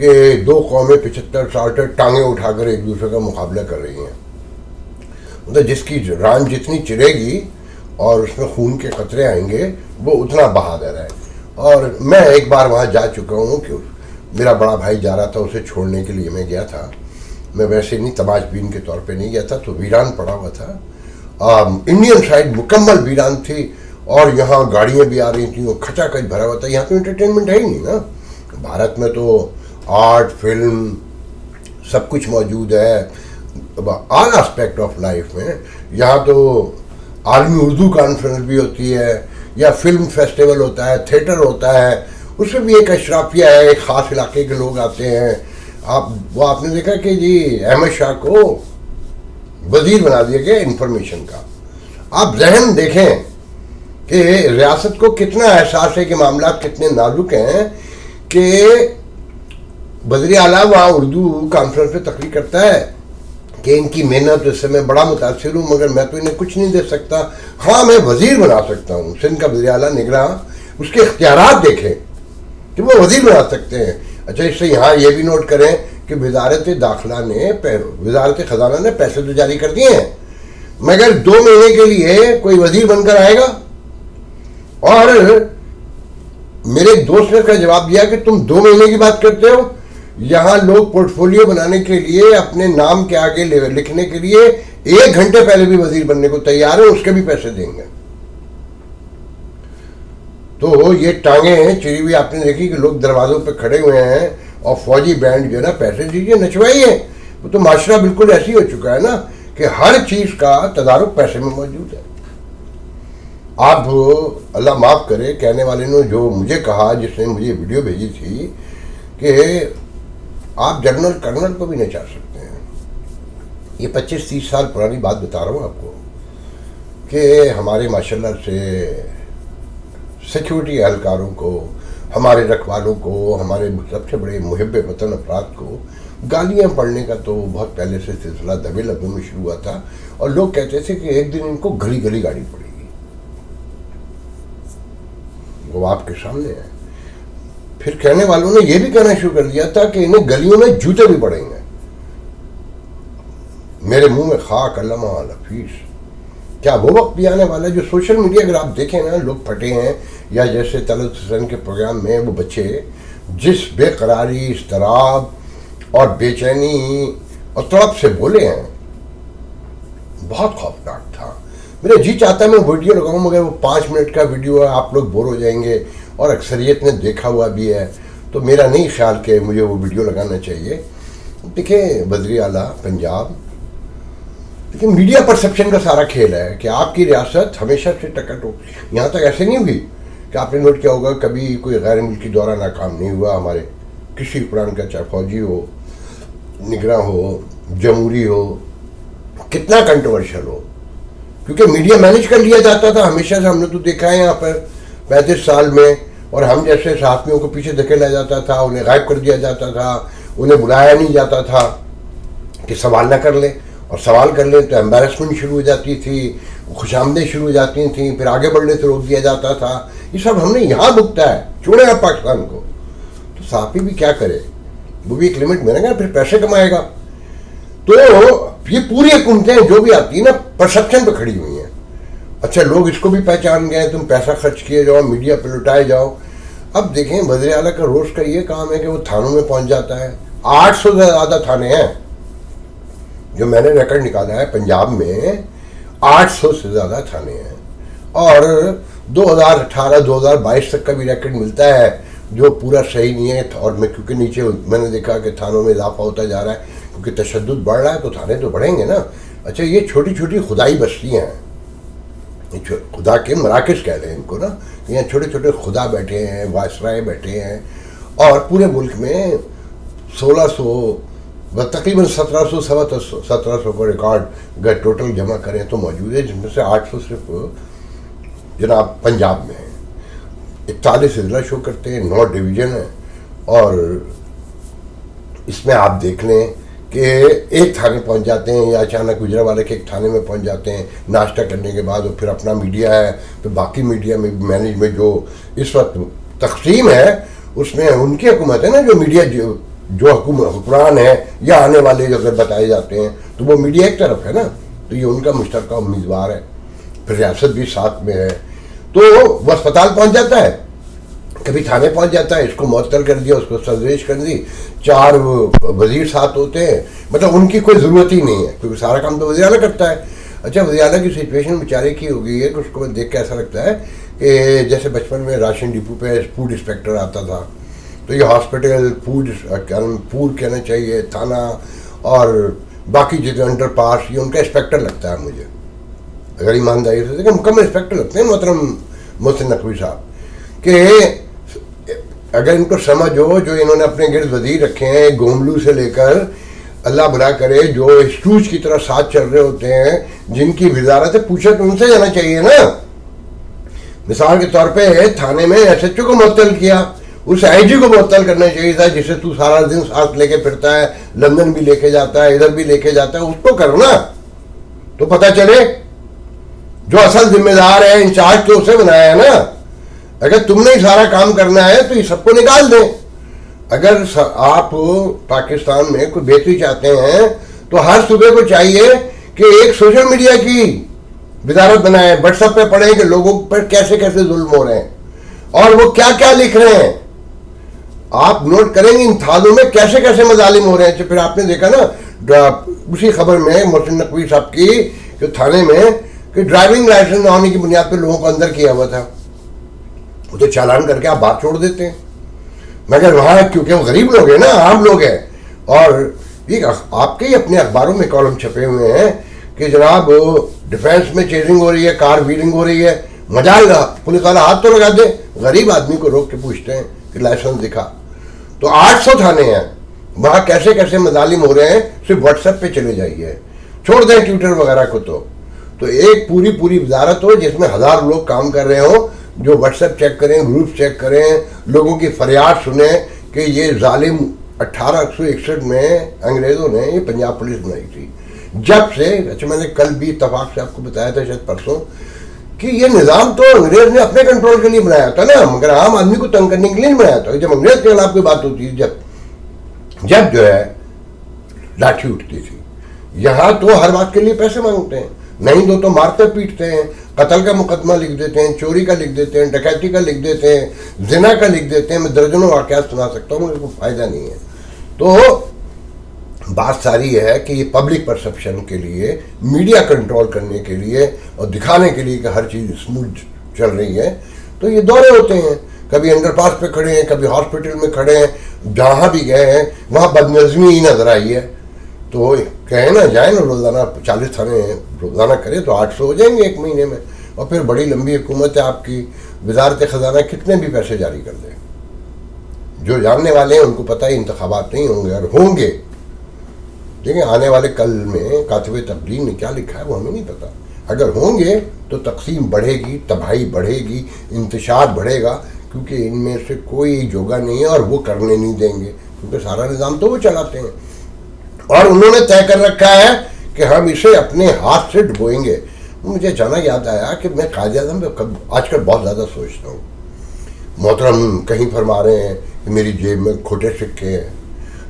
کہ دو قومیں 75 سال سے ٹانگیں اٹھا کر ایک دوسرے کا مقابلہ کر رہی ہیں. مطلب جس کی ران جتنی چرے گی اور اس میں خون کے قطرے آئیں گے وہ اتنا بہادر ہے. اور میں ایک بار وہاں جا چکا ہوں کہ میرا بڑا بھائی جا رہا تھا, اسے چھوڑنے کے لیے میں گیا تھا. میں ویسے نہیں تماش بین کے طور پہ نہیں گیا تھا, تو ویران پڑا ہوا تھا. انڈین سائڈ مکمل ویران تھی اور یہاں گاڑیاں بھی آ رہی تھیں, وہ کھچا کھچ بھرا ہوا تھا. یہاں تو انٹرٹینمنٹ ہے ہی نہیں نا. بھارت میں تو آرٹ, فلم, سب کچھ موجود ہے, آل اسپیکٹ آف لائف میں. یہاں تو عالمی اردو کانفرنس بھی ہوتی ہے, یا فلم فیسٹیول ہوتا ہے, تھیٹر ہوتا ہے, اس میں بھی ایک اشرافیہ ہے, ایک خاص علاقے کے لوگ آتے ہیں. آپ نے دیکھا کہ جی احمد شاہ کو وزیر بنا دیا گیا انفارمیشن کا. آپ ذہن دیکھیں کہ ریاست کو کتنا احساس ہے کہ معاملات کتنے نازک ہیں, کہ وزیر اعلیٰ وہاں اردو کانفرنس پہ تقریر کرتا ہے کہ ان کی محنت اس سے میں بڑا متاثر ہوں, مگر میں تو انہیں کچھ نہیں دے سکتا. ہاں میں وزیر بنا سکتا ہوں. سندھ کا وزیر اعلیٰ نگراں, اس کے اختیارات دیکھیں کہ وہ وزیر بنا سکتے ہیں. اچھا, اس سے یہاں یہ بھی نوٹ کریں کہ وزارت داخلہ نے, وزارت خزانہ نے پیسے تو جاری کر دیے ہیں, مگر 2 مہینے کے لیے کوئی وزیر بن کر آئے گا. اور میرے ایک دوست نے اس کا جواب دیا کہ تم 2 مہینے کی بات کرتے ہو, یہاں لوگ پورٹ فولیو بنانے کے لیے اپنے نام کے آگے لکھنے کے لیے 1 گھنٹے پہلے بھی وزیر بننے کو تیار ہے, اس کے بھی پیسے دیں گے. تو یہ ٹانگیں چری ہوئی آپ نے دیکھی کہ لوگ دروازوں پہ کھڑے ہوئے ہیں اور فوجی بینڈ جو ہے نا پیسے دیجیے نچوائیے. وہ تو معاشرہ بالکل ایسی ہو چکا ہے نا کہ ہر چیز کا تدارک پیسے میں موجود ہے. آپ اللہ معاف کرے کہنے والے نے جو مجھے کہا, جس نے مجھے ویڈیو بھیجی تھی, کہ آپ جنرل کرنل کو بھی نہیں چاہ سکتے ہیں. یہ 25-30 سال پرانی بات بتا رہا ہوں آپ کو کہ ہمارے ماشاء اللہ سے سیکیورٹی اہلکاروں کو, ہمارے رکھوالوں کو, ہمارے سب سے بڑے محب وطن افراد کو گالیاں پڑھنے کا تو بہت پہلے سے سلسلہ دبے لبے میں شروع ہوا تھا. اور لوگ کہتے تھے کہ ایک دن ان کو گلی گلی گاڑی پڑے گی. وہ آپ کے سامنے ہے. پھر کہنے والوں نے یہ بھی کہنا شروع کر دیا تھا کہ انہیں گلیوں میں جوتے بھی پڑیں گے. میرے منہ میں خاک علامہ حفیظ. کیا وہ وقت بھی آنے والا ہے جو سوشل میڈیا اگر آپ دیکھیں نا, لوگ پھٹے ہیں, یا جیسے طلعت حسین کے پروگرام میں وہ بچے جس بے قراری, اضطراب اور بے چینی اور تڑپ سے بولے ہیں, بہت خوفناک تھا. میرا جی چاہتا ہے میں ویڈیو لگاؤں, مگر وہ 5 منٹ کا ویڈیو ہے, آپ لوگ بور ہو جائیں گے, اور اکثریت نے دیکھا ہوا بھی ہے. تو میرا نہیں خیال کہ مجھے وہ ویڈیو لگانا چاہیے. دیکھیں وزیر اعلیٰ پنجاب, لیکن میڈیا پرسپشن کا سارا کھیل ہے کہ آپ کی ریاست ہمیشہ سے ٹکٹ ہو. یہاں تک ایسے نہیں ہوئی کہ آپ نے نوٹ کیا ہوگا کبھی کوئی غیر ملکی دورہ ناکام نہیں ہوا ہمارے کسی حکمران کا, چاہے فوجی ہو, نگراں ہو, جمہوری ہو, کتنا کنٹروورشل ہو, کیونکہ میڈیا مینیج کر لیا جاتا تھا ہمیشہ سے. ہم نے تو دیکھا ہے یہاں پر 35 سال میں, اور ہم جیسے صحافیوں کو پیچھے دھکیلا جاتا تھا, انہیں غائب کر دیا جاتا تھا, انہیں بلایا نہیں جاتا تھا کہ سوال نہ کر لیں, اور سوال کر لیں تو ایمبیرسمنٹ شروع ہو جاتی تھی, خوش آمدیں شروع ہو جاتی تھیں, پھر آگے بڑھنے سے روک دیا جاتا تھا. یہ سب ہم نے یہاں بھگتا ہے, چھوڑے آپ پاکستان کو. تو صحافی بھی کیا کرے, وہ بھی ایک لمٹ میں نا, پھر پیسے کمائے گا. تو یہ پوری حکومتیں جو بھی آتی ہیں نا پرسپشن پہ کھڑی ہوئی ہیں. اچھا لوگ اس کو بھی پہچان گئے, تم پیسہ خرچ کیے جاؤ, میڈیا پہ لٹائے جاؤ. اب دیکھیں وزیر اعلیٰ کا روز کا یہ کام ہے کہ وہ تھانوں میں پہنچ جاتا ہے. 800 سے زیادہ تھانے ہیں جو میں نے ریکارڈ نکالا ہے, پنجاب میں 800 سے زیادہ تھانے ہیں. اور 2018-2022 تک کا بھی ریکارڈ ملتا ہے جو پورا صحیح نہیں ہے. اور میں کیونکہ نیچے میں نے دیکھا کہ تھانوں میں اضافہ ہوتا جا رہا ہے, کیونکہ تشدد بڑھ رہا ہے تو تھانے تو بڑھیں گے نا. اچھا یہ چھوٹی چھوٹی خدائی بستیاں ہیں, خدا کے مراکز کہہ لیں ان کو نا, یہاں چھوٹے چھوٹے خدا بیٹھے ہیں, وائسرائے بیٹھے ہیں, اور پورے ملک میں 1600 تقریباً 1700 کو ریکارڈ اگر ٹوٹل جمع کریں تو موجود ہے, جن میں سے 800 صرف جناب پنجاب میں ہیں. 41 اضلاع شو کرتے ہیں, 9 ڈویژن ہیں. اور اس میں آپ دیکھ لیں کہ ایک تھانے پہنچ جاتے ہیں, یا اچانک گجرانوالے کے ایک تھانے میں پہنچ جاتے ہیں ناشتہ کرنے کے بعد, اور پھر اپنا میڈیا ہے, پھر باقی میڈیا میں مینجمنٹ جو اس وقت تقسیم ہے اس میں ان کی حکومت ہے نا, جو میڈیا جو حکمران ہے یا آنے والے جو اگر بتائے جاتے ہیں تو وہ میڈیا ایک طرف ہے نا, تو یہ ان کا مشترکہ امیدوار ہے, پھر ریاست بھی ساتھ میں ہے, تو وہ اسپتال پہنچ جاتا ہے, کبھی تھانے پہنچ جاتا ہے, اس کو معطل کر دیا, اس کو سرزنش کر دی, 4 وزیر ساتھ ہوتے ہیں, مطلب ان کی کوئی ضرورت ہی نہیں ہے کیونکہ سارا کام تو وزیر اعلیٰ کرتا ہے. اچھا وزیر اعلیٰ کی سچویشن بیچارے کی ہو گئی ہے کہ اس کو دیکھ کے ایسا لگتا ہے کہ جیسے بچپن میں راشن ڈپو پہ فوڈ انسپیکٹر آتا تھا, تو یہ ہاسپٹل فوڈ کہنا چاہیے, تھانہ اور باقی جگہ انڈر پاس, یہ ان کا انسپیکٹر لگتا ہے مجھے, اگر ایمانداری سے دیکھیں مکمل انسپیکٹر لگتے ہیں محترم محسن نقوی صاحب, کہ اگر ان کو سمجھ ہو جو انہوں نے اپنے گرد وزیر رکھے ہیں گوملو سے لے کر اللہ بھلا کرے جو اسٹوج کی طرح ساتھ چل رہے ہوتے ہیں, جن کی وزارت ہے, پوچھا تو ان سے جانا چاہیے نا. مثال کے طور پہ تھانے میں ایس ایچ او کو معطل کیا, اس آئی جی کو معطل کرنا چاہیے تھا جسے تو سارا دن ساتھ لے کے پھرتا ہے, لندن بھی لے کے جاتا ہے, ادھر بھی لے کے جاتا ہے, اس کو کرو نا تو پتہ چلے. جو اصل ذمہ دار ہے انچارج تو اسے بنایا ہے نا. اگر تم نے سارا کام کرنا ہے تو یہ سب کو نکال دیں. اگر آپ پاکستان میں کوئی بہتری چاہتے ہیں تو ہر صوبے کو چاہیے کہ ایک سوشل میڈیا کی وزارت بنائے, واٹس ایپ پہ پڑھیں کہ لوگوں پر کیسے کیسے ظلم ہو رہے ہیں اور وہ کیا کیا لکھ رہے ہیں. آپ نوٹ کریں گے ان تھانوں میں کیسے کیسے مظالم ہو رہے ہیں. پھر آپ نے دیکھا نا اسی خبر میں محسن نقوی صاحب کی کہ تھانے میں کہ ڈرائیونگ لائسنس نہ ہونے کی بنیاد پہ لوگوں کو اندر کیا ہوا تھا, وہ تو چالان کر کے آپ بات چھوڑ دیتے ہیں. مگر وہاں کیونکہ وہ غریب لوگ ہیں نا, عام لوگ ہیں, اور یہ آپ کے ہی اپنے اخباروں میں کالم چھپے ہوئے ہیں کہ جناب ڈیفینس میں چیزنگ ہو رہی ہے, کار ویلنگ ہو رہی ہے, مجال رہا پولیس والا ہاتھ تو لگا دے, غریب آدمی کو روک کے پوچھتے ہیں کہ لائسنس دکھا. تو 800 تھانے ہیں وہاں, کیسے کیسے مظالم ہو رہے ہیں صرف واٹس ایپ پہ چلے جائیے, چھوڑ دیں ٹویٹر وغیرہ کو. تو ایک پوری وزارت ہو جس میں 1000 لوگ کام کر رہے ہوں, جو واٹس ایپ چیک کریں, گروپ چیک کریں, لوگوں کی فریاد سنیں کہ یہ ظالم 1861 میں انگریزوں نے یہ پنجاب پولیس بنائی تھی. جب سے اچھا میں نے کل بھی اتفاق سے آپ کو بتایا تھا شاید پرسوں کہ یہ نظام تو انگریز نے اپنے کنٹرول کے لیے بنایا تھا نا, مگر عام آدمی کو تنگ کرنے کے لیے نہیں بنایا تھا. جب انگریز کے خلاف کوئی بات ہوتی تھی, جب جو ہے لاٹھی اٹھتی تھی, یہاں تو ہر بات کے لیے پیسے مانگتے ہیں, نہیں دو تو مارتے پیٹتے ہیں, قتل کا مقدمہ لکھ دیتے ہیں, چوری کا لکھ دیتے ہیں, ڈکیتی کا لکھ دیتے ہیں, زنا کا لکھ دیتے ہیں. میں درجنوں واقعات سنا سکتا ہوں, مگر کوئی فائدہ نہیں ہے. تو بات ساری یہ ہے کہ یہ پبلک پرسپشن کے لیے, میڈیا کنٹرول کرنے کے لیے اور دکھانے کے لیے کہ ہر چیز اسموتھ چل رہی ہے, تو یہ دورے ہوتے ہیں. کبھی انڈر پاس پہ کھڑے ہیں, کبھی ہاسپٹل میں کھڑے ہیں, جہاں بھی گئے ہیں وہاں بدنظمی ہی نظر آئی ہے. تو کہیں نا جائیں نا روزانہ 40 تھانے روزانہ کرے تو 800 ہو جائیں گے ایک مہینے میں. اور پھر بڑی لمبی حکومت ہے آپ کی, وزارت خزانہ کتنے بھی پیسے جاری کر دیں. جو جاننے والے ہیں ان کو پتہ ہے انتخابات نہیں ہوں گے, اور ہوں گے دیکھیں آنے والے کل میں کاتب تقدیر نے کیا لکھا ہے وہ ہمیں نہیں پتہ. اگر ہوں گے تو تقسیم بڑھے گی, تباہی بڑھے گی, انتشار بڑھے گا, کیونکہ ان میں سے کوئی جوگا نہیں ہے اور وہ کرنے نہیں دیں گے, کیونکہ سارا نظام تو وہ چلاتے ہیں. اور انہوں نے طے کر رکھا ہے کہ ہم اسے اپنے ہاتھ سے ڈبوئیں گے. مجھے جانا یاد آیا کہ میں قائد اعظم آج کل بہت زیادہ سوچتا ہوں. محترم کہیں فرما رہے ہیں کہ میری جیب میں کھوٹے سکے ہیں,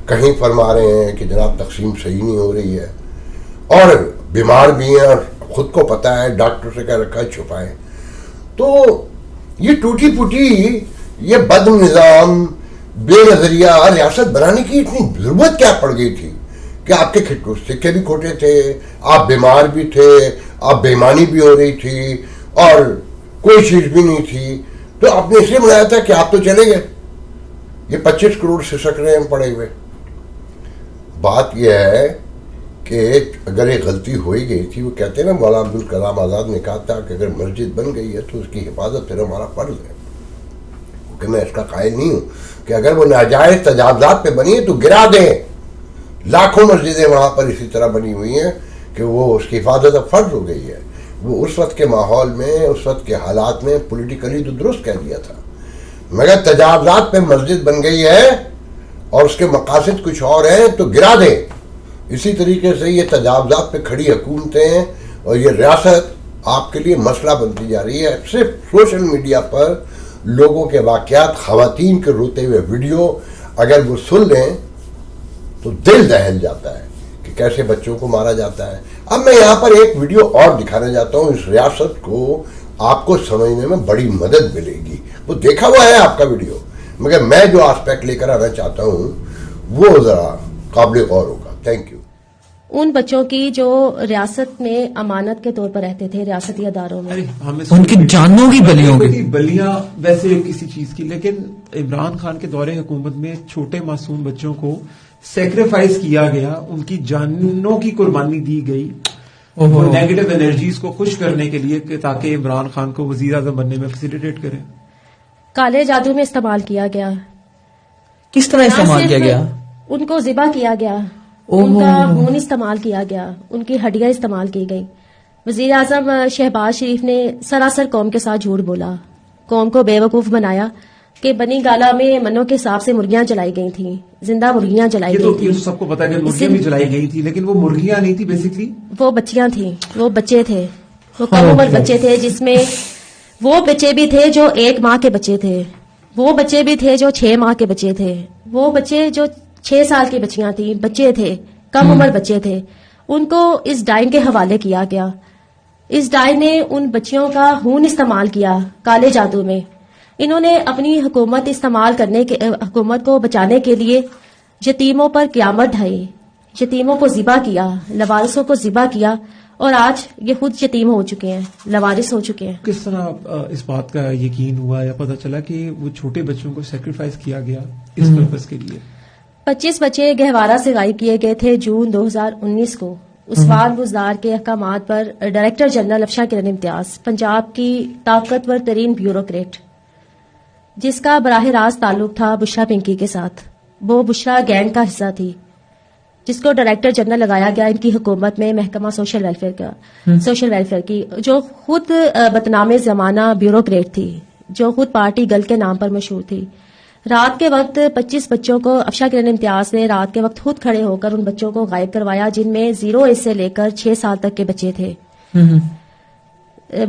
کہیں فرما رہے ہیں کہ جناب تقسیم صحیح نہیں ہو رہی ہے, اور بیمار بھی ہیں اور خود کو پتہ ہے, ڈاکٹر سے کہہ رکھا ہے چھپائیں. تو یہ ٹوٹی پھوٹی, یہ بد نظام, بے نظریہ ریاست بنانے کی اتنی ضرورت کیا پڑ گئی تھی کہ آپ کے سکے بھی کھوٹے تھے, آپ بیمار بھی تھے, آپ بےمانی بھی ہو رہی تھی, اور کوئی چیز بھی نہیں تھی. تو آپ نے اس لیے بنایا تھا کہ آپ تو چلے گئے, یہ 25 کروڑ سسک رہے ہیں پڑے ہوئے. بات یہ ہے کہ اگر یہ غلطی ہو ہی گئی تھی, وہ کہتے ہیں نا مولانا عبدالکلام آزاد نے کہا تھا کہ اگر مسجد بن گئی ہے تو اس کی حفاظت پھر ہمارا فرض ہے. کیونکہ میں اس کا قائل نہیں ہوں کہ اگر وہ ناجائز تجاوزات پہ بنی ہے تو گرا دیں. لاکھوں مسجدیں وہاں پر اسی طرح بنی ہوئی ہیں کہ وہ اس کی حفاظت اب فرض ہو گئی ہے. وہ اس وقت کے ماحول میں, اس وقت کے حالات میں پولیٹیکلی تو درست کہہ دیا تھا, مگر تجاوزات پہ مسجد بن گئی ہے اور اس کے مقاصد کچھ اور ہیں تو گرا دیں. اسی طریقے سے یہ تجاوزات پہ کھڑی حکومتیں اور یہ ریاست آپ کے لیے مسئلہ بنتی جا رہی ہے. صرف سوشل میڈیا پر لوگوں کے واقعات, خواتین کے روتے ہوئے ویڈیو اگر وہ سن لیں تو دل دہل جاتا ہے کہ کیسے بچوں کو مارا جاتا ہے. اب میں یہاں پر ایک ویڈیو اور دکھانے جاتا ہوں. اس ریاست کو آپ کو سمجھنے میں بڑی مدد ملے گی. وہ دیکھا ہوا ہے آپ کا ویڈیو, مگر میں جو آسپیکٹ لے کر آنا چاہتا ہوں وہ ذرا قابل غور ہوگا. Thank you. ان بچوں کی جو ریاست میں امانت کے طور پر رہتے تھے ریاستی اداروں میں, ان کی جانوں کی بلیوں کی بلیاں ویسے کسی چیز کی, لیکن عمران خان کے دور حکومت میں چھوٹے معصوم بچوں کو سیکریفائز کیا گیا, ان کی جانوں کی قربانی دی گئی وہ نیگیٹو انرجیز کو خوش کرنے کے لیے تاکہ عمران خان کو وزیر اعظم بننے میں فیسیلیٹیٹ کریں. کالے جادو میں استعمال کیا گیا. کس طرح استعمال کیا گیا؟ ان کو ذبح کیا گیا, ان کا خون استعمال کیا گیا, ان کی ہڈیاں استعمال کی گئی. وزیر اعظم شہباز شریف نے سراسر قوم کے ساتھ جھوٹ بولا, قوم کو بے وقوف بنایا کہ بنی گالا میں منوں کے حساب سے مرغیاں جلائی گئی تھیں, زندہ مرغیاں جلائی گئی تھیں. یہ تو سب کو پتا ہے کہ مرغیاں بھی جلائی گئی تھی, لیکن وہ مرغیاں نہیں تھی, بیسکلی وہ بچیاں تھیں, وہ بچے تھے, وہ کم عمر بچے تھے, جس میں وہ بچے بھی تھے جو 1 ماہ کے بچے تھے, وہ بچے بھی تھے جو 6 ماہ کے بچے تھے, وہ بچے جو 6 سال کی بچیاں تھیں, بچے تھے, کم عمر بچے تھے. ان کو اس ڈائن کے حوالے کیا گیا. اس ڈائن نے ان بچیوں کا خون استعمال کیا کالے جادو میں. انہوں نے اپنی حکومت حکومت کو بچانے کے لیے یتیموں پر قیامت ڈھائی, یتیموں کو ذبح کیا, لوارثوں کو ذبح کیا, اور آج یہ خود یتیم ہو چکے ہیں, لوارث ہو چکے ہیں. کس طرح اس بات کا یقین ہوا یا پتہ چلا کہ وہ چھوٹے بچوں کو سیکریفائز کیا گیا اس پرپز کے لیے؟ 25 بچے گہوارہ سے غائب کیے گئے تھے جون 2019 کو. عثمان بزدار کے احکامات پر ڈائریکٹر جنرل افشاں کرن امتیاز, پنجاب کی طاقتور ترین بیوروکریٹ جس کا براہ راست تعلق تھا بشرا پنکی کے ساتھ, وہ بشرا گینگ کا حصہ تھی, جس کو ڈائریکٹر جنرل لگایا گیا ان کی حکومت میں محکمہ سوشل ویلفیئر کی, جو خود بدنام زمانہ بیوروکریٹ تھی, جو خود پارٹی گل کے نام پر مشہور تھی. رات کے وقت 25 بچوں کو افشاں کرن امتیاز نے رات کے وقت خود کھڑے ہو کر ان بچوں کو غائب کروایا, جن میں 0 ایج سے لے کر 6 سال تک کے بچے تھے.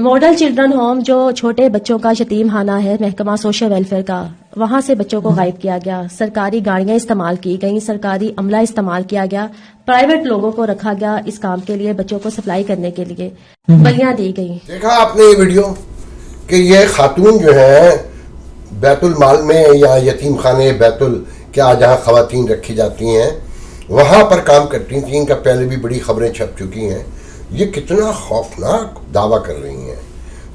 ماڈل چلڈرن ہوم جو چھوٹے بچوں کا یتیم خانہ ہے محکمہ سوشل ویلفیئر کا, وہاں سے بچوں کو غائب کیا گیا. سرکاری گاڑیاں استعمال کی گئیں, سرکاری عملہ استعمال کیا گیا, پرائیویٹ لوگوں کو رکھا گیا اس کام کے لیے, بچوں کو سپلائی کرنے کے لیے بلیاں دی گئی. دیکھا آپ نے یہ ویڈیو کہ یہ خاتون جو ہے بیت المال میں یا یتیم خانے بیت کیا جہاں خواتین رکھی جاتی ہیں وہاں پر کام کرتی تھیں. ان کا پہلے بھی بڑی خبریں چھپ چکی ہیں. یہ کتنا خوفناک دعویٰ کر رہی ہیں,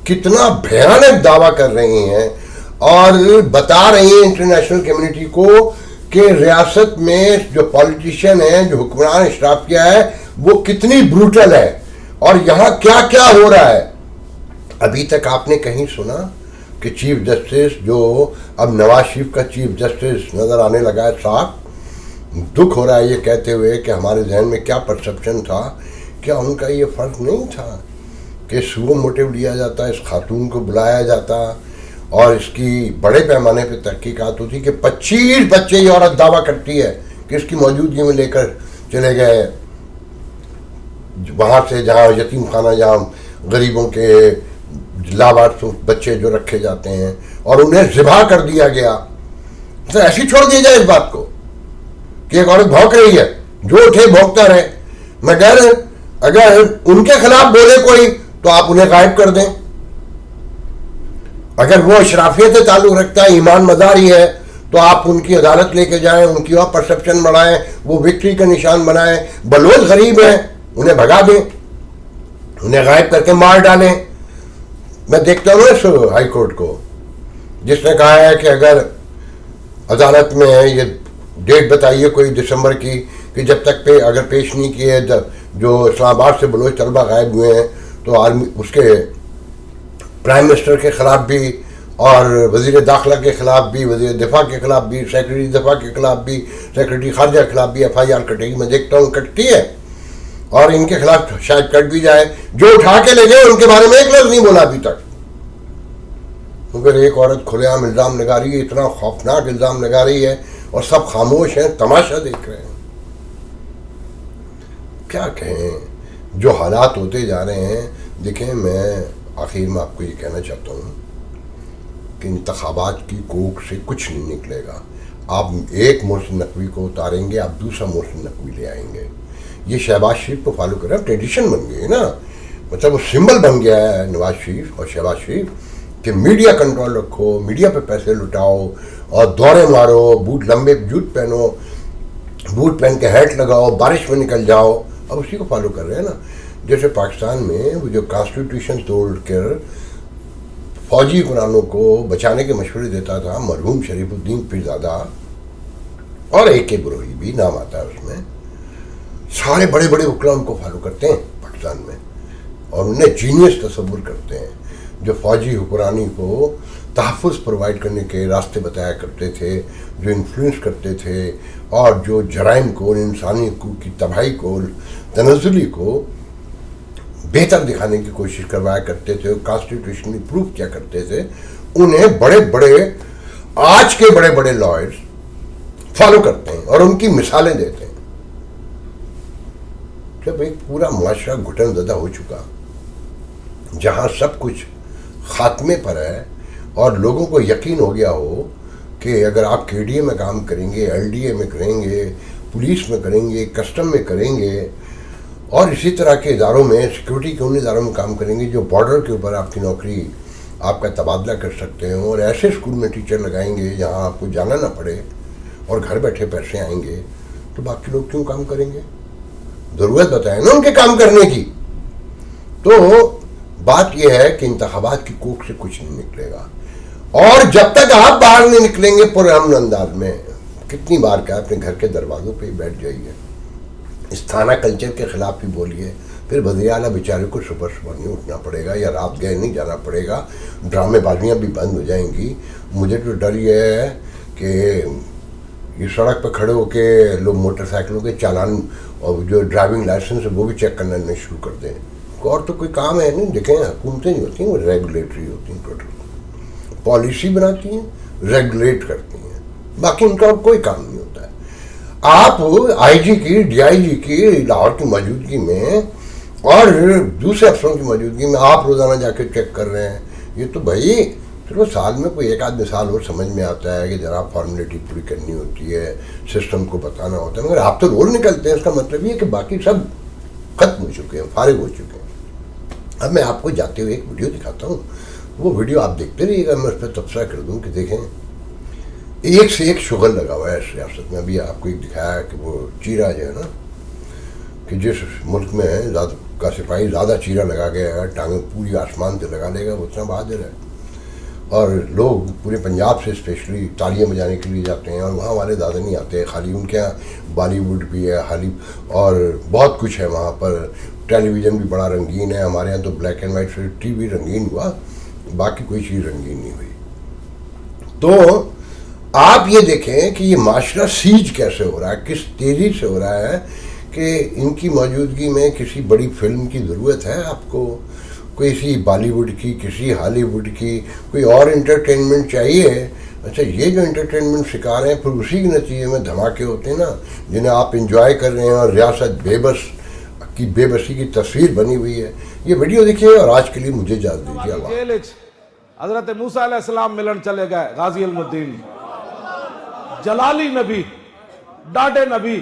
کتنا بھیانک دعویٰ کر رہی ہیں, اور بتا رہی ہیں انٹرنیشنل کمیونٹی کو کہ ریاست میں جو پالیٹیشین ہیں, جو حکمران اشراف کیا ہے, وہ کتنی بروٹل ہے اور یہاں کیا کیا ہو رہا ہے. ابھی تک آپ نے کہیں سنا کہ چیف جسٹس, جو اب نواز شریف کا چیف جسٹس نظر آنے لگا ہے, صاحب دکھ ہو رہا ہے یہ کہتے ہوئے کہ ہمارے ذہن میں کیا پرسپشن تھا, کیا ان کا یہ فرق نہیں تھا کہ سو موٹیو لیا جاتا, اس خاتون کو بلایا جاتا اور اس کی بڑے پیمانے پہ تحقیقات ہوتی کہ 25 بچے یہ عورت دعویٰ کرتی ہے کہ اس کی موجودگی میں لے کر چلے گئے وہاں سے جہاں یتیم خانہ, جہاں غریبوں کے لاوارث بچے جو رکھے جاتے ہیں, اور انہیں ذبح کر دیا گیا. تو ایسی چھوڑ دیا جائے اس بات کو کہ ایک عورت بھونک رہی ہے, جو اٹھے بھونکتا رہے. مگر اگر ان کے خلاف بولے کوئی تو آپ انہیں غائب کر دیں. اگر وہ اشرافیت سے تعلق رکھتا ہے, ایمان مداری ہے, تو آپ ان کی عدالت لے کے جائیں, ان کی اور پرسپشن بڑھائیں, وہ وکٹری کا نشان بنائیں. بلوچ غریب ہیں, انہیں بھگا دیں, انہیں غائب کر کے مار ڈالیں. میں دیکھتا ہوں اس ہائی کورٹ کو جس نے کہا ہے کہ اگر عدالت میں یہ ڈیٹ بتائیے کوئی دسمبر کی کہ جب تک اگر پیش نہیں کیے جو اسلام آباد سے بلوچ طلبہ غائب ہوئے ہیں تو آرمی اس کے پرائم منسٹر کے خلاف بھی اور وزیر داخلہ کے خلاف بھی, وزیر دفاع کے خلاف بھی, سیکرٹری دفاع کے خلاف بھی, سیکرٹری خارجہ کے خلاف بھی FIR کٹے گی. میں دیکھتا ہوں کٹتی ہے, اور ان کے خلاف شاید کٹ بھی جائے. جو اٹھا کے لے گئے ان کے بارے میں ایک لفظ نہیں بولا ابھی تک. مگر ایک عورت کھلے عام الزام لگا رہی ہے, اتنا خوفناک الزام لگا رہی ہے, اور سب خاموش ہیں, تماشا دیکھ رہے ہیں. کیا کہیں, جو حالات ہوتے جا رہے ہیں. دیکھیں, میں آخر میں آپ کو یہ کہنا چاہتا ہوں کہ انتخابات کی کوکھ سے کچھ نہیں نکلے گا. آپ ایک محسن نقوی کو اتاریں گے, آپ دوسرا محسن نقوی لے آئیں گے. یہ شہباز شریف کو فالو کر رہا ہے, ٹریڈیشن بن گئی ہے نا, مطلب وہ سمبل بن گیا ہے نواز شریف اور شہباز شریف کہ میڈیا کنٹرول رکھو, میڈیا پہ پیسے لٹاؤ اور دورے مارو, بوٹ لمبے جوت پہنو, بوٹ پہن کے ہیٹ لگاؤ, بارش میں نکل جاؤ. اب اسی کو فالو کر رہے ہیں نا. جیسے پاکستان میں وہ جو کانسٹیٹیوشن توڑ کر فوجی حکمرانوں کو بچانے کے مشورے دیتا تھا مرحوم شریف الدین پیرزادہ, اور اے کے بروہی بھی نام آتا ہے اس میں, سارے بڑے بڑے وکلا ان کو فالو کرتے ہیں پاکستان میں اور انہیں جینیس تصور کرتے ہیں, جو فوجی حکمرانی کو تحفظ پرووائڈ کرنے کے راستے بتایا کرتے تھے, جو انفلوئنس کرتے تھے, اور جو جرائم کو, انسانی حقوق کی تباہی کو, تنزلی کو بہتر دکھانے کی کوشش کروایا کرتے تھے, کانسٹیٹیوشنلی پروف کیا کرتے تھے, انہیں بڑے بڑے آج کے بڑے بڑے لائرز فالو کرتے ہیں اور ان کی مثالیں دیتے ہیں. جب ایک پورا معاشرہ گھٹن زدہ ہو چکا, جہاں سب کچھ خاتمے پر ہے اور لوگوں کو یقین ہو گیا ہو کہ اگر آپ کے ڈی اے میں کام کریں گے, ایل ڈی اے میں کریں گے, پولیس میں کریں گے, کسٹم میں کریں گے, اور اسی طرح کے اداروں میں, سیکورٹی کے ان اداروں میں کام کریں گے جو بارڈر کے اوپر آپ کی نوکری, آپ کا تبادلہ کر سکتے ہیں, اور ایسے اسکول میں ٹیچر لگائیں گے جہاں آپ کو جانا نہ پڑے اور گھر بیٹھے پیسے آئیں گے, تو باقی لوگ کیوں کام کریں گے؟ ضرورت بتائیں نا ان کے کام کرنے کی. تو بات یہ ہے کہ انتخابات کی کوکھ سے کچھ نہیں نکلے گا, اور جب تک آپ باہر نہیں نکلیں گے پرامن انداز میں, کتنی بار کہا اپنے گھر کے دروازوں پہ ہی بیٹھ جائیے, اس تھانہ کلچر کے خلاف بھی بولیے, پھر وزیر اعلیٰ بیچارے کو صبح نہیں اٹھنا پڑے گا یا رات گئے نہیں جانا پڑے گا, ڈرامے بازیاں بھی بند ہو جائیں گی. مجھے تو ڈر یہ ہے کہ یہ سڑک پہ کھڑے ہو کے لوگ موٹر سائیکلوں کے چالان اور جو ڈرائیونگ لائسنس ہے وہ بھی چیک کرنا شروع کر دیں. اور تو کوئی کام ہے نہیں, دیکھیں حکومتیں نہیں ہوتی ہیں, وہ ریگولیٹری ہوتی ہیں, ٹوٹل پالیسی بناتی ہیں, ریگولیٹ کرتی ہیں, باقی ان کا کوئی کام نہیں ہوتا ہے. آپ آئی جی کی, ڈی آئی جی کی لاہور کی موجودگی میں اور دوسرے افسروں کی موجودگی میں آپ روزانہ جا کے چیک کر رہے ہیں, یہ تو بھائی چلو سال میں کوئی ایک آدھ مثال اور سمجھ میں آتا ہے کہ جناب فارمیلٹی پوری کرنی ہوتی ہے, سسٹم کو بتانا ہوتا ہے, مگر آپ تو رول نکلتے ہیں. اس کا مطلب یہ کہ باقی سب ختم ہو چکے ہیں, فارغ ہو چکے ہیں. اب میں آپ کو جاتے ہوئے ایک ویڈیو دکھاتا ہوں, وہ ویڈیو آپ دیکھتے رہیے گا, میں اس پہ تبصرہ کر دوں کہ دیکھیں ایک سے ایک شغل لگا ہوا ہے اس ریاست میں. ابھی آپ کو ایک دکھایا ہے کہ وہ چیرہ جو ہے نا, کہ جس ملک میں کا سپاہی زیادہ چیرہ لگا گیا ہے, ٹانگیں پوری آسمان سے لگا لے گا, وہ اتنا بہادر ہے. اور لوگ پورے پنجاب سے اسپیشلی تالیاں بجانے کے لیے جاتے ہیں, اور وہاں والے زیادہ نہیں آتے, خالی ان کے یہاں بالی ووڈ بھی ہے خالی, اور بہت کچھ ہے وہاں پر, ٹیلی ویژن بھی بڑا رنگین ہے. ہمارے یہاں تو بلیک اینڈ وائٹ سے ٹی وی رنگین ہوا, باقی کوئی چیز رنگین نہیں ہوئی. تو آپ یہ دیکھیں کہ یہ معاشرہ سیج کیسے ہو رہا ہے, کس تیزی سے ہو رہا ہے, کہ ان کی موجودگی میں کسی بڑی فلم کی ضرورت ہے آپ کو, کسی بالی ووڈ کی, کسی ہالی ووڈ کی, کوئی اور انٹرٹینمنٹ چاہیے. اچھا یہ جو انٹرٹینمنٹ شکار ہیں پھر اسی کے نتیجے میں دھماکے ہوتے ہیں نا, جنہیں آپ انجوائے کر رہے ہیں, اور ریاست بے بس کی بے بسی کی تصویر بنی ہوئی ہے. یہ ویڈیو دیکھیے اور آج کے لیے مجھے اجازت دیجیے. اللہ حضرت موسیٰ علیہ السلام ملن چلے گئے, غازی علم الدین جلالی نبی ڈاڈے نبی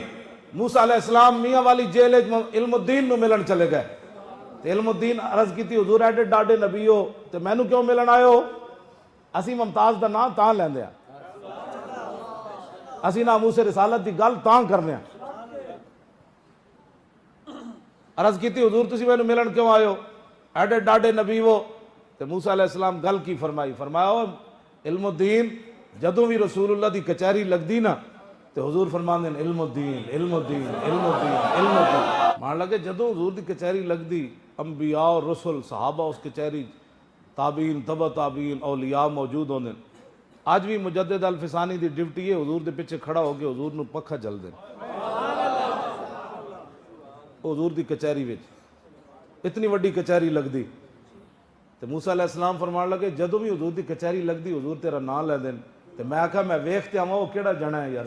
موسیٰ علیہ السلام میاں والی جیل علم الدین نو ملن چلے گئے. علم الدین عرض کی تھی حضور ایڈے ڈاڈے نبی ہو تے مینو کیوں ملن آئے ہو؟ اسی ممتاز دا نام تاں لیندے ہیں, اسی ناموس رسالت دی گل تاں کرنے ہیں. عرض کی تھی حضور تسی مینو ملن کیوں آئے ہو, ایڈے ڈاڈے نبی ہو. تے موسیٰ علیہ السلام گل کی فرمائی, فرمایا علم الدین جدوں بھی رسول اللہ دی کچہری لگ دی نا تے حضور فرماندے ہیں علم الدین علم الدین علم الدین علم الدین. مان لگے جدوں حضور دی کچہری لگ دی, انبیاء اور رسل صحابہ اس کچہری, تابعین تبع تابعین اولیاء موجود ہوندے. آج بھی مجدد الفسانی دی ڈیوٹی ہے حضور دے پیچھے کھڑا ہو کے حضور نو پکھا جل دے حضور دی کچہری وچ. اتنی وڈی کچہری لگ دی تے موسیٰ علیہ السلام فرمان لگے جدوں بھی حضور دی کچہری لگ دی حضور تیرا نام لے دین. تے میں آکھا میں ویکھ تے آواں وہ کیڑا جنا ہے یار,